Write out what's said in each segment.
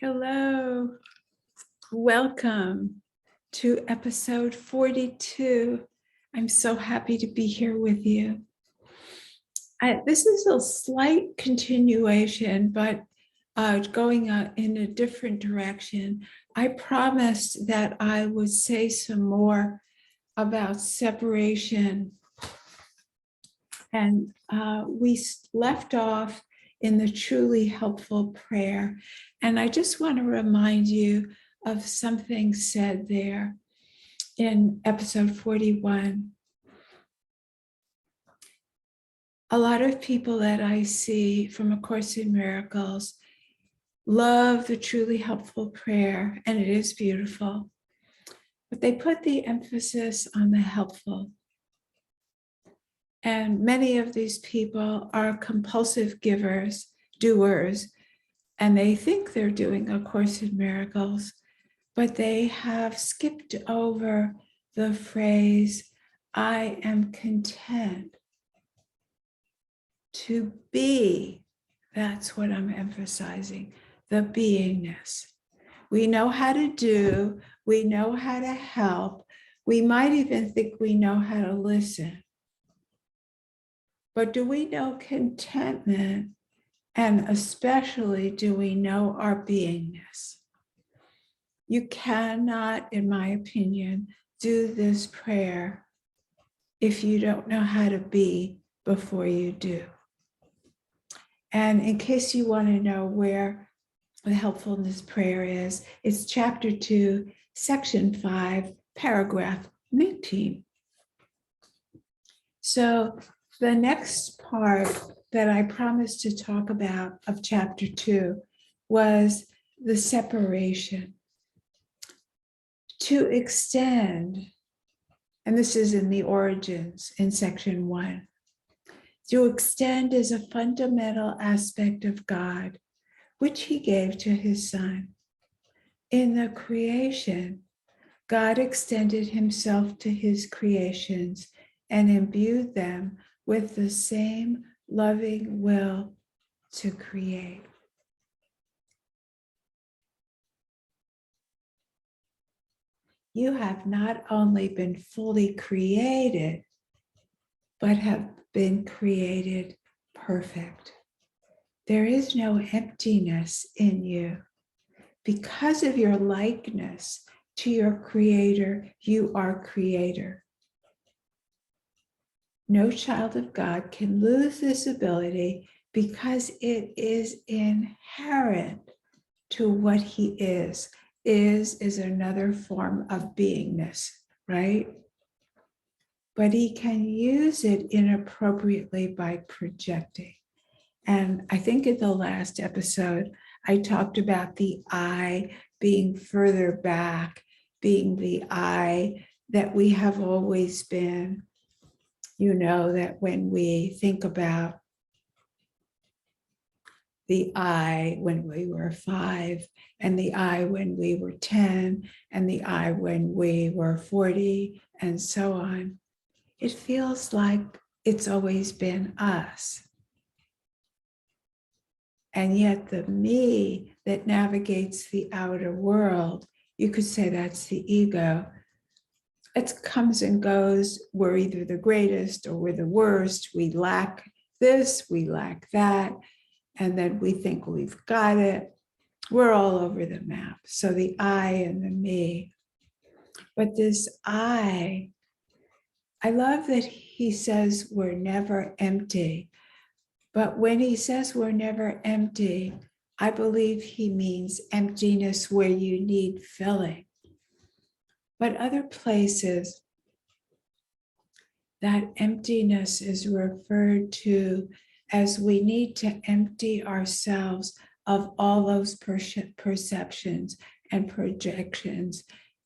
Hello, welcome to episode 42. I'm so happy to be here with you. This is a slight continuation, but going in a different direction. I promised that I would say some more about separation. And we left off in the truly helpful prayer. And I just want to remind you of something said there in episode 41. A lot of people that I see from A Course in Miracles love the truly helpful prayer, and it is beautiful, but they put the emphasis on the helpful. And many of these people are compulsive givers, doers, and they think they're doing A Course in Miracles, but they have skipped over the phrase, I am content to be. That's what I'm emphasizing, the beingness. We know how to do, we know how to help, we might even think we know how to listen. But do we know contentment? And especially, do we know our beingness? You cannot, in my opinion, do this prayer if you don't know how to be before you do. And in case you want to know where the helpfulness prayer is, it's chapter 2, section 5, paragraph 19. So the next part that I promised to talk about of chapter 2 was the separation. To extend, and this is in the origins in section 1, to extend is a fundamental aspect of God, which he gave to his Son. In the creation, God extended himself to his creations and imbued them with the same loving will to create. You have not only been fully created, but have been created perfect. There is no emptiness in you. Because of your likeness to your Creator, you are Creator. No child of God can lose this ability because it is inherent to what he is. Is another form of beingness, right? But he can use it inappropriately by projecting. And I think in the last episode, I talked about the I being further back, being the I that we have always been. You know that when we think about the I when we were 5, and the I when we were 10, and the I when we were 40, and so on, it feels like it's always been us. And yet the me that navigates the outer world, you could say that's the ego. It comes and goes. We're either the greatest or we're the worst. We lack this, we lack that. And then we think we've got it. We're all over the map. So the I and the me. But this I love that he says we're never empty. But when he says we're never empty, I believe he means emptiness where you need filling. But other places, that emptiness is referred to as we need to empty ourselves of all those perceptions and projections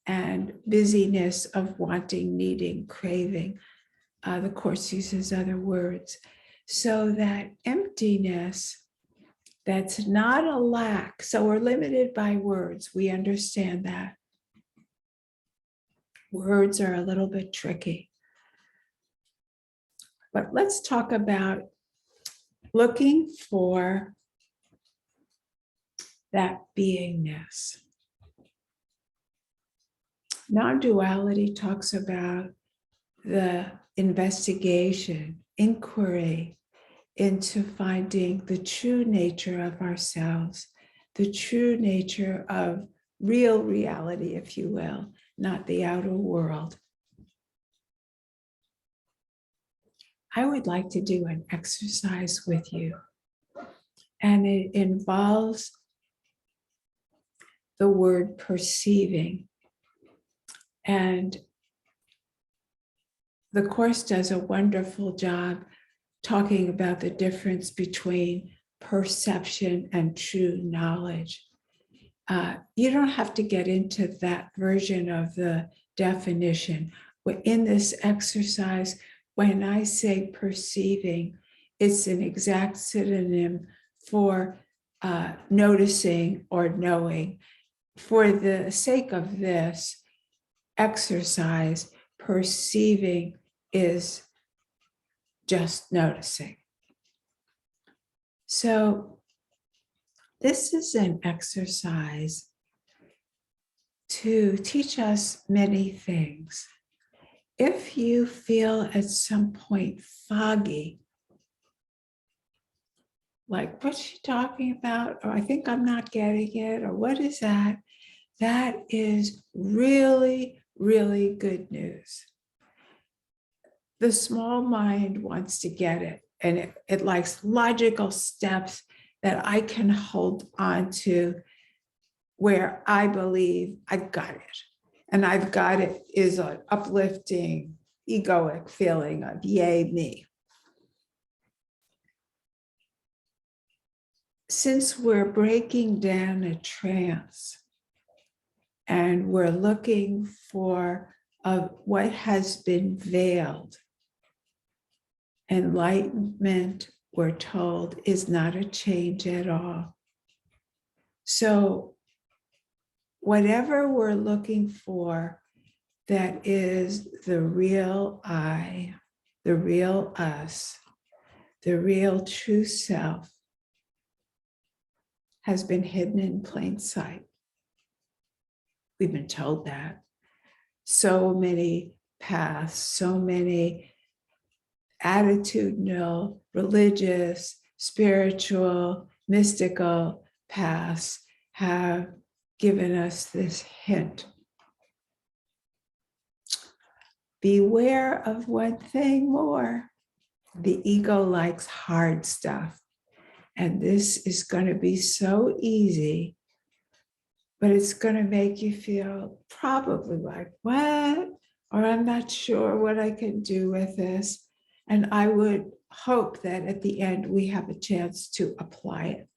and busyness of wanting, needing, craving. The Course uses other words. So that emptiness, that's not a lack. So we're limited by words. We understand that. Words are a little bit tricky. But let's talk about looking for that beingness. Non-duality talks about the investigation, inquiry into finding the true nature of ourselves, the true nature of real reality, if you will, not the outer world. I would like to do an exercise with you, and it involves the word perceiving. And the Course does a wonderful job talking about the difference between perception and true knowledge. You don't have to get into that version of the definition. In this exercise, when I say perceiving, it's an exact synonym for noticing or knowing. For the sake of this exercise, perceiving is just noticing. So this is an exercise to teach us many things. If you feel at some point foggy, like, what's she talking about? Or I think I'm not getting it, or what is that? That is really, really good news. The small mind wants to get it, and it likes logical steps that I can hold on to where I believe I've got it. And I've got it is an uplifting, egoic feeling of yay, me. Since we're breaking down a trance and we're looking for what has been veiled, enlightenment, we're told, is not a change at all. So whatever we're looking for that is the real I, the real us, the real true self, has been hidden in plain sight. We've been told that. So many paths, so many attitudinal, religious, spiritual, mystical paths have given us this hint. Beware of one thing more. The ego likes hard stuff. And this is going to be so easy, but it's going to make you feel probably like, what? Or I'm not sure what I can do with this. And I would hope that at the end we have a chance to apply it.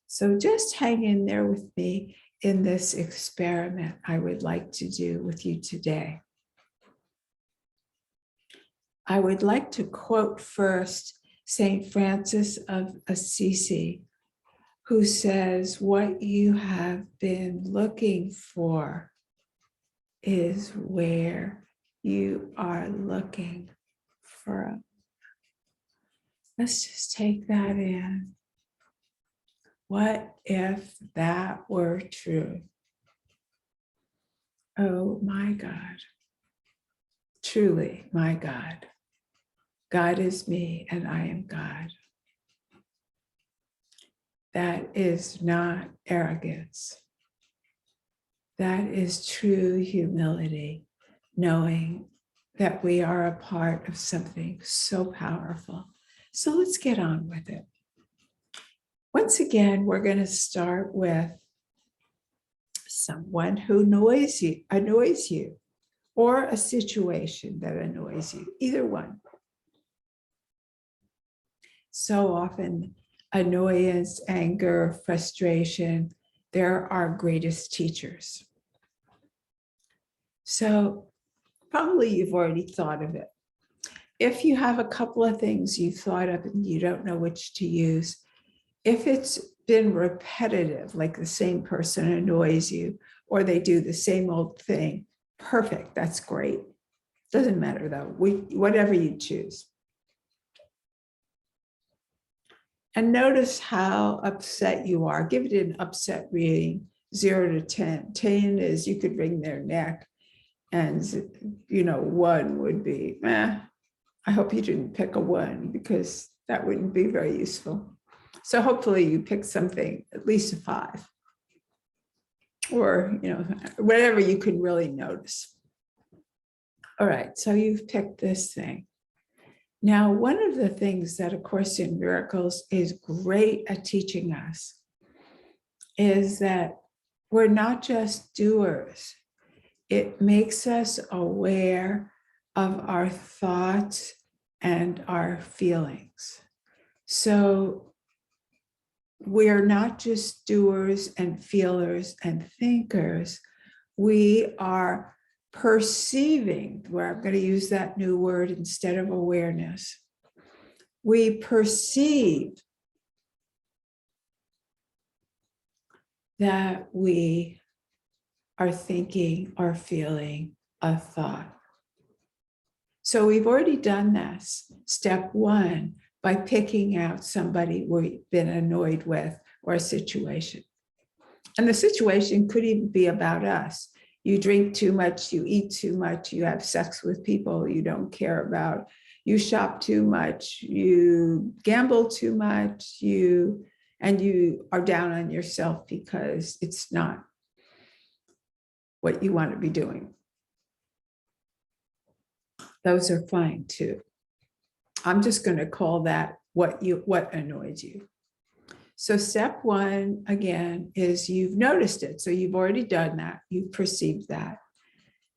So just hang in there with me in this experiment I would like to do with you today. I would like to quote first St. Francis of Assisi, who says, what you have been looking for is where you are looking from. Let's just take that in. What if that were true? Oh my God. Truly, my God. God is me and I am God. That is not arrogance. That is true humility, knowing that we are a part of something so powerful. So let's get on with it. Once again, we're going to start with someone who annoys you, or a situation that annoys you, either one. So often, annoyance, anger, frustration, they're our greatest teachers. So probably you've already thought of it. If you have a couple of things you've thought of and you don't know which to use, if it's been repetitive, like the same person annoys you, or they do the same old thing, perfect, that's great. Doesn't matter though, whatever you choose. And notice how upset you are. Give it an upset reading, 0 to 10. 10 is you could wring their neck. And, 1 would be, I hope you didn't pick a 1 because that wouldn't be very useful. So hopefully you pick something, at least a 5. Or, whatever you can really notice. All right, so you've picked this thing. Now, one of the things that A Course in Miracles is great at teaching us is that we're not just doers. It makes us aware of our thoughts and our feelings. So we're not just doers and feelers and thinkers. We are perceiving, where I'm going to use that new word instead of awareness. We perceive that we are thinking or feeling a thought. So we've already done this, step 1, by picking out somebody we've been annoyed with or a situation. And the situation could even be about us. You drink too much, you eat too much, you have sex with people you don't care about, you shop too much, you gamble too much, and you are down on yourself because it's not what you want to be doing. Those are fine too. I'm just going to call that what annoys you. So step 1, again, is you've noticed it. So you've already done that. You've perceived that.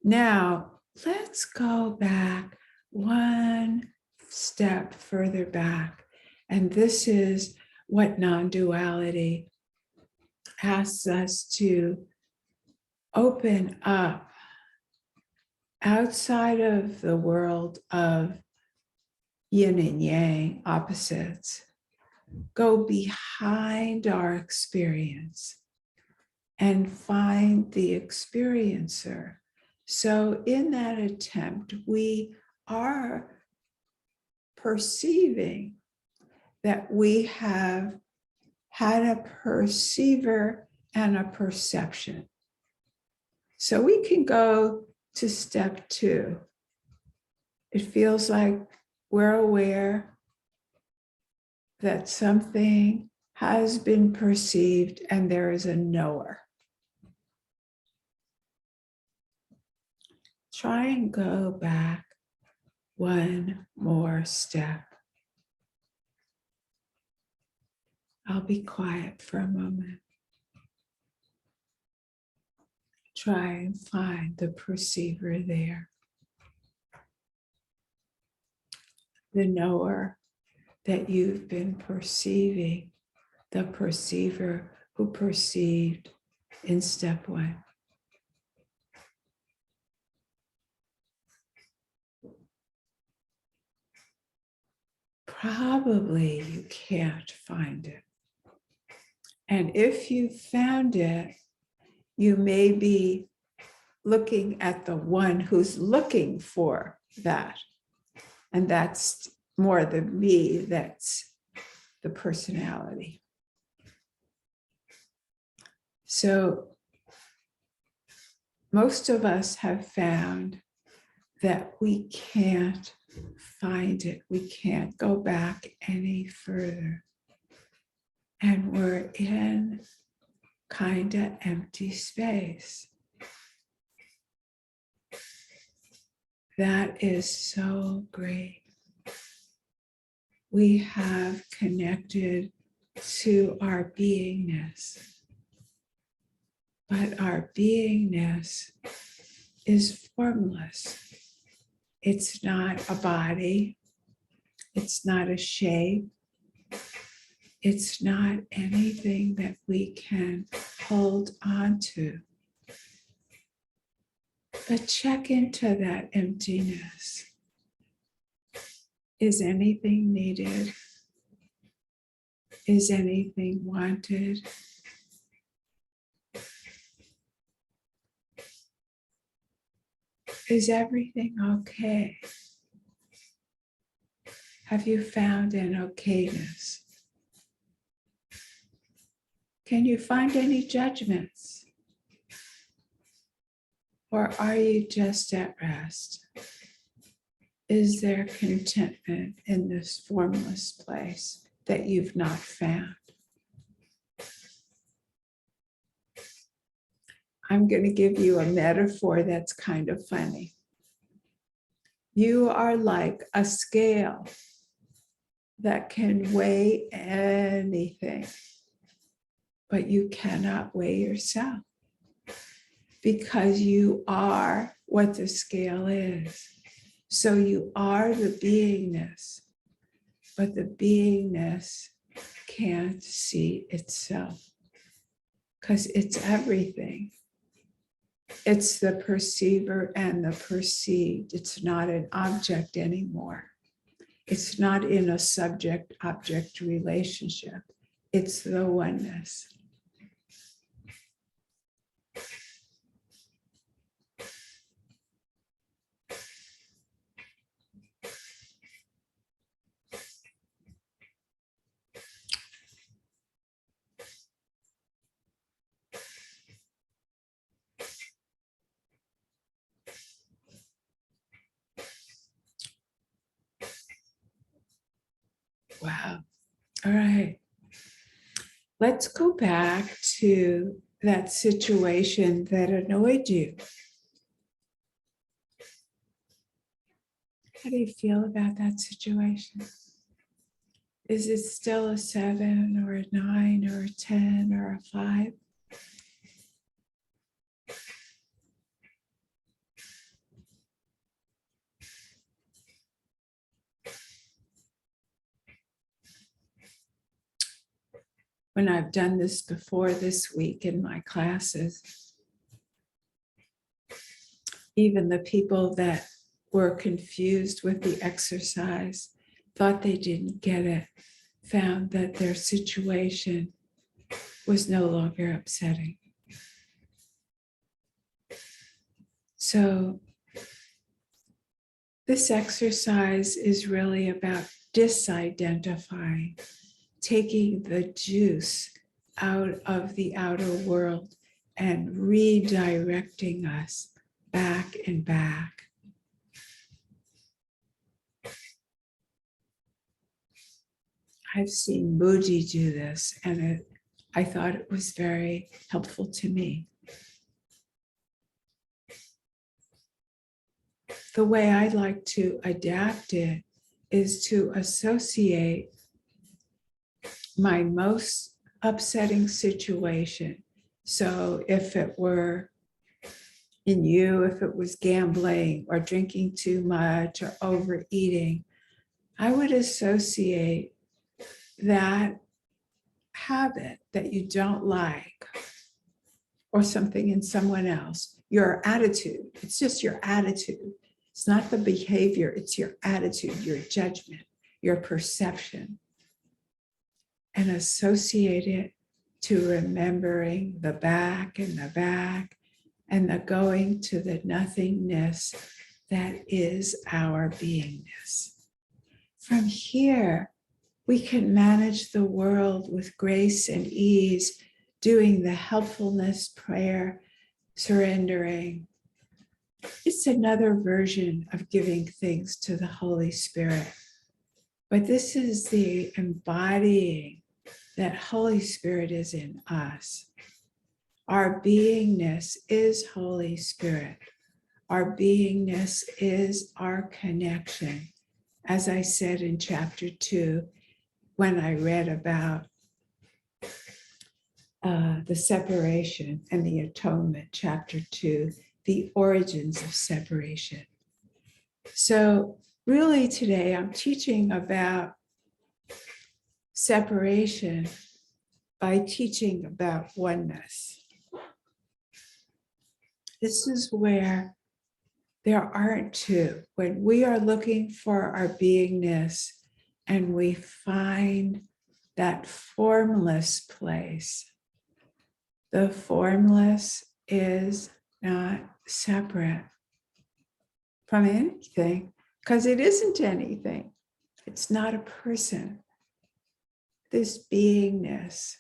Now, let's go back one step further back. And this is what non-duality asks us to open up outside of the world of yin and yang, opposites. Go behind our experience and find the experiencer. So in that attempt, we are perceiving that we have had a perceiver and a perception. So we can go to step 2. It feels like we're aware that something has been perceived and there is a knower. Try and go back one more step. I'll be quiet for a moment. Try and find the perceiver there. The knower that you've been perceiving, the perceiver who perceived in step 1. Probably you can't find it. And if you found it, you may be looking at the one who's looking for that. And that's more the me, that's the personality. So most of us have found that we can't find it. We can't go back any further. And we're in kind of empty space. That is so great. We have connected to our beingness, but our beingness is formless. It's not a body. It's not a shape. It's not anything that we can hold on to. But check into that emptiness. Is anything needed? Is anything wanted? Is everything okay? Have you found an okayness? Can you find any judgments? Or are you just at rest? Is there contentment in this formless place that you've not found? I'm going to give you a metaphor that's kind of funny. You are like a scale that can weigh anything, but you cannot weigh yourself because you are what the scale is. So you are the beingness, but the beingness can't see itself because it's everything. It's the perceiver and the perceived. It's not an object anymore. It's not in a subject-object relationship. It's the oneness. Wow. All right. Let's go back to that situation that annoyed you. How do you feel about that situation? Is it still a 7 or a 9 or a 10 or a 5? When I've done this before this week in my classes, even the people that were confused with the exercise, thought they didn't get it, found that their situation was no longer upsetting. So this exercise is really about disidentifying, taking the juice out of the outer world and redirecting us back and back. I've seen Mooji do this, and I thought it was very helpful to me. The way I like to adapt it is to associate my most upsetting situation. So if it were in you, if it was gambling or drinking too much or overeating, I would associate that habit that you don't like or something in someone else, your attitude. It's just your attitude. It's not the behavior, it's your attitude, your judgment, your perception. And associate it to remembering the back and the going to the nothingness that is our beingness. From here, we can manage the world with grace and ease, doing the helpfulness prayer, surrendering. It's another version of giving things to the Holy Spirit. But this is the embodying that Holy Spirit is in us. Our beingness is Holy Spirit. Our beingness is our connection. As I said in chapter 2, when I read about the separation and the atonement, chapter 2, the origins of separation. So really today I'm teaching about separation by teaching about oneness. This is where there aren't two. When we are looking for our beingness and we find that formless place, the formless is not separate from anything because it isn't anything. It's not a person. This beingness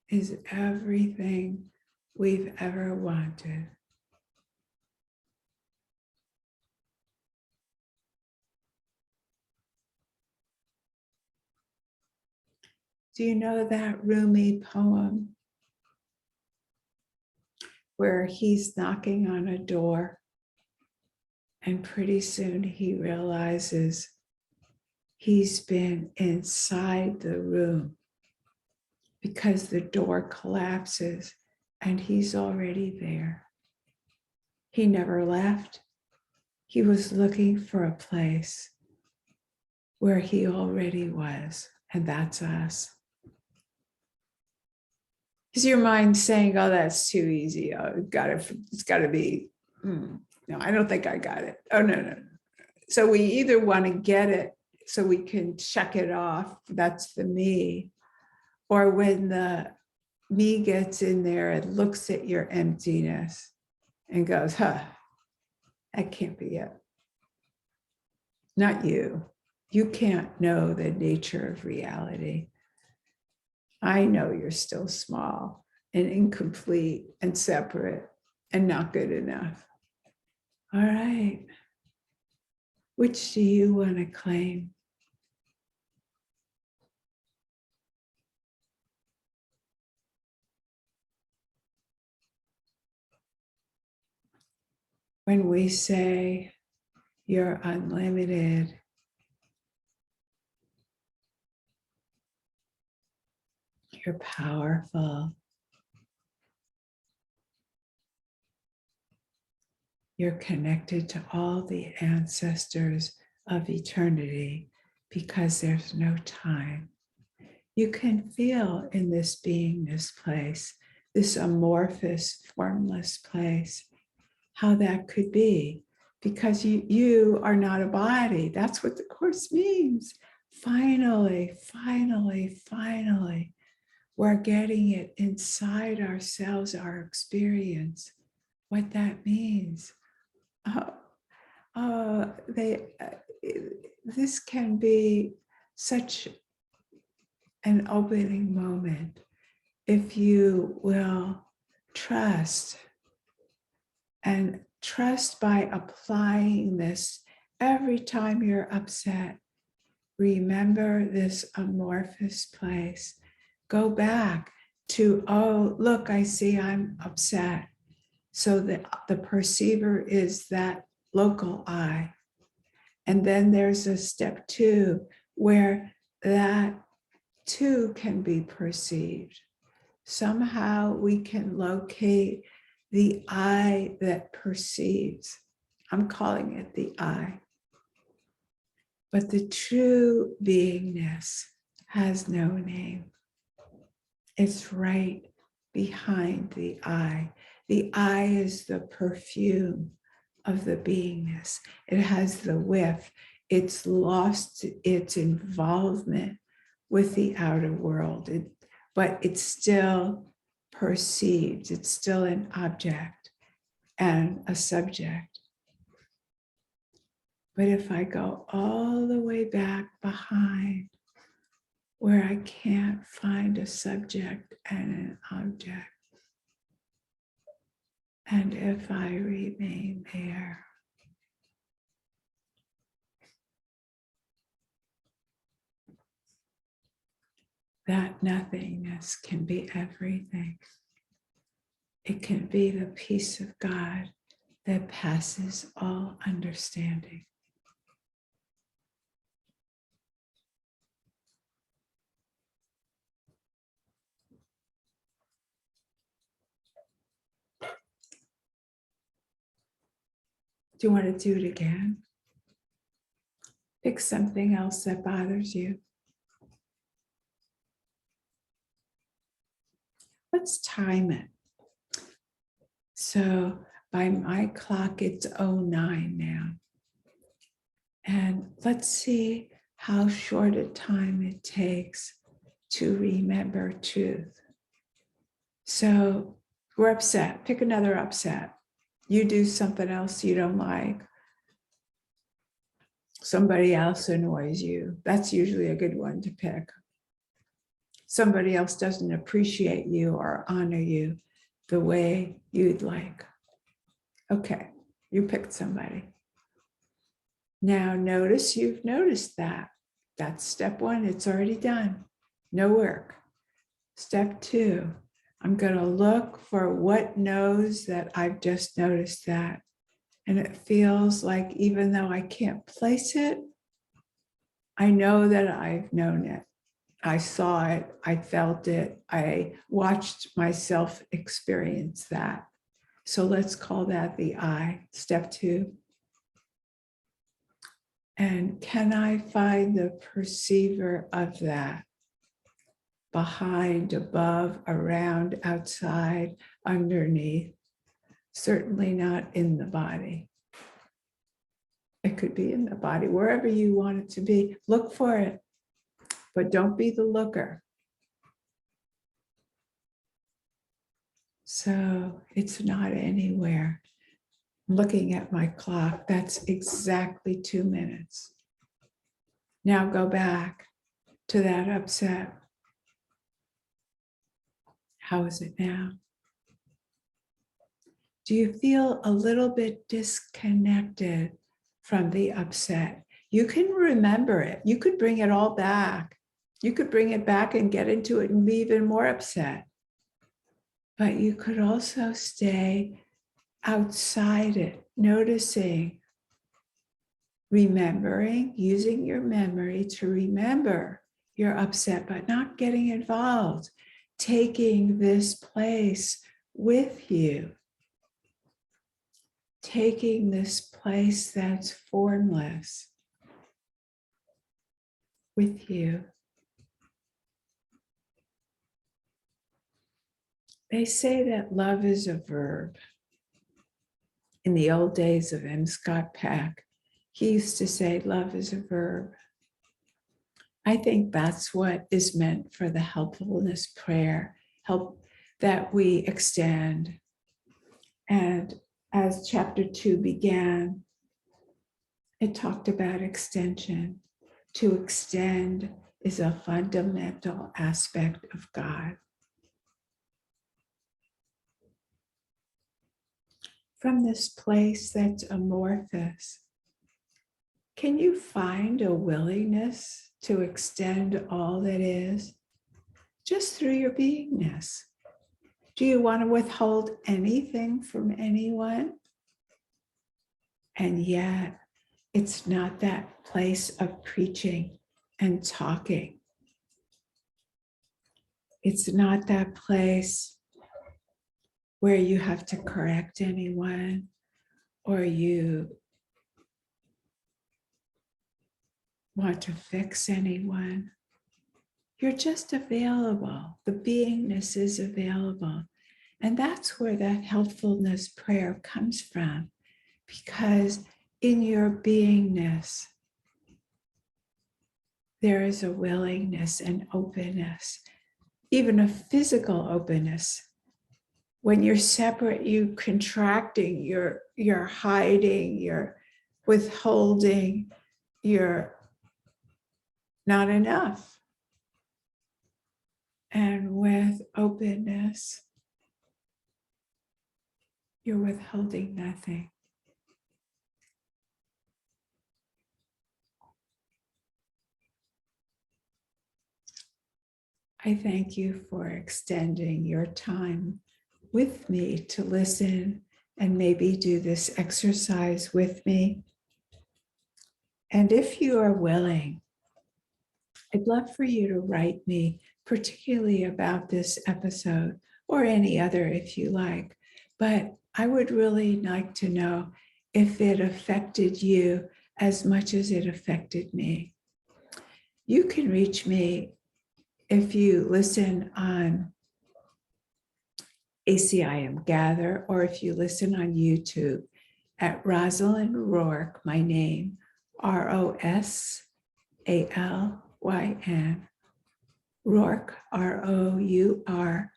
is everything we've ever wanted. Do you know that Rumi poem where he's knocking on a door and pretty soon he realizes he's been inside the room because the door collapses and he's already there. He never left. He was looking for a place where he already was, and that's us. Is your mind saying, oh, that's too easy? Oh, it's got to be, no, I don't think I got it. Oh, no. So we either want to get it so we can check it off, that's the me, or when the me gets in there, it looks at your emptiness and goes, that can't be it. Not you. You can't know the nature of reality. I know you're still small and incomplete and separate and not good enough. All right. Which do you want to claim? When we say you're unlimited, you're powerful, you're connected to all the ancestors of eternity because there's no time. You can feel in this beingness place, this amorphous, formless place, how that could be, because you are not a body. That's what the Course means. Finally, we're getting it inside ourselves, our experience, what that means. This can be such an opening moment if you will trust, and trust by applying this every time you're upset. Remember this amorphous place. Go back to, oh, look, I see I'm upset. So the perceiver is that local I. And then there's a step 2 where that too can be perceived. Somehow we can locate the I that perceives. I'm calling it the I. But the true beingness has no name. It's right behind the I. The I is the perfume of the beingness. It has the whiff. It's lost its involvement with the outer world, but it's still perceived. It's still an object and a subject. But if I go all the way back behind, where I can't find a subject and an object, and if I remain there, that nothingness can be everything. It can be the peace of God that passes all understanding. Do you want to do it again? Pick something else that bothers you. Let's time it. So by my clock, it's 09 now. And let's see how short a time it takes to remember truth. So we're upset. Pick another upset. You do something else you don't like. Somebody else annoys you. That's usually a good one to pick. somebody else doesn't appreciate you or honor you the way you'd like. Okay, you picked somebody. Now notice you've noticed that. That's step one, it's already done. No work. Step two, I'm going to look for what knows that I've just noticed that. And it feels like even though I can't place it, I know that I've known it. I saw it, I felt it, I watched myself experience that. So let's call that the I, step two. And can I find the perceiver of that? Behind, above, around, outside, underneath, certainly not in the body. It could be in the body, wherever you want it to be, look for it, but don't be the looker. So it's not anywhere. Looking at my clock, that's exactly 2 minutes. Now go back to that upset. How is it now? Do you feel a little bit disconnected from the upset? You can remember it. You could bring it all back. You could bring it back and get into it and be even more upset. But you could also stay outside it, noticing, remembering, using your memory to remember you're upset, but not getting involved, taking this place with you, taking this place that's formless with you. They say that love is a verb. In the old days of M. Scott Peck, he used to say love is a verb. I think that's what is meant for the helpfulness prayer, help that we extend. And as chapter 2 began, it talked about extension. To extend is a fundamental aspect of God. From this place that's amorphous, can you find a willingness to extend all that is just through your beingness? Do you want to withhold anything from anyone? And yet, it's not that place of preaching and talking. It's not that place where you have to correct anyone or you want to fix anyone. You're just available. The beingness is available. And that's where that helpfulness prayer comes from, because in your beingness, there is a willingness and openness, even a physical openness. When you're separate, you contracting, you're hiding, you're withholding, you're not enough. And with openness, you're withholding nothing. I thank you for extending your time with me to listen and maybe do this exercise with me. And if you are willing, I'd love for you to write me, particularly about this episode or any other if you like. But I would really like to know if it affected you as much as it affected me. You can reach me if you listen on ACIM Gather, or if you listen on YouTube at Rosalind Rourke, my name, ROSALYN, Rourke, ROURKE,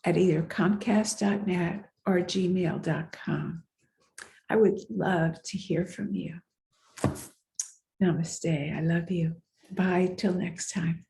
at either Comcast.net or gmail.com. I would love to hear from you. Namaste. I love you. Bye till next time.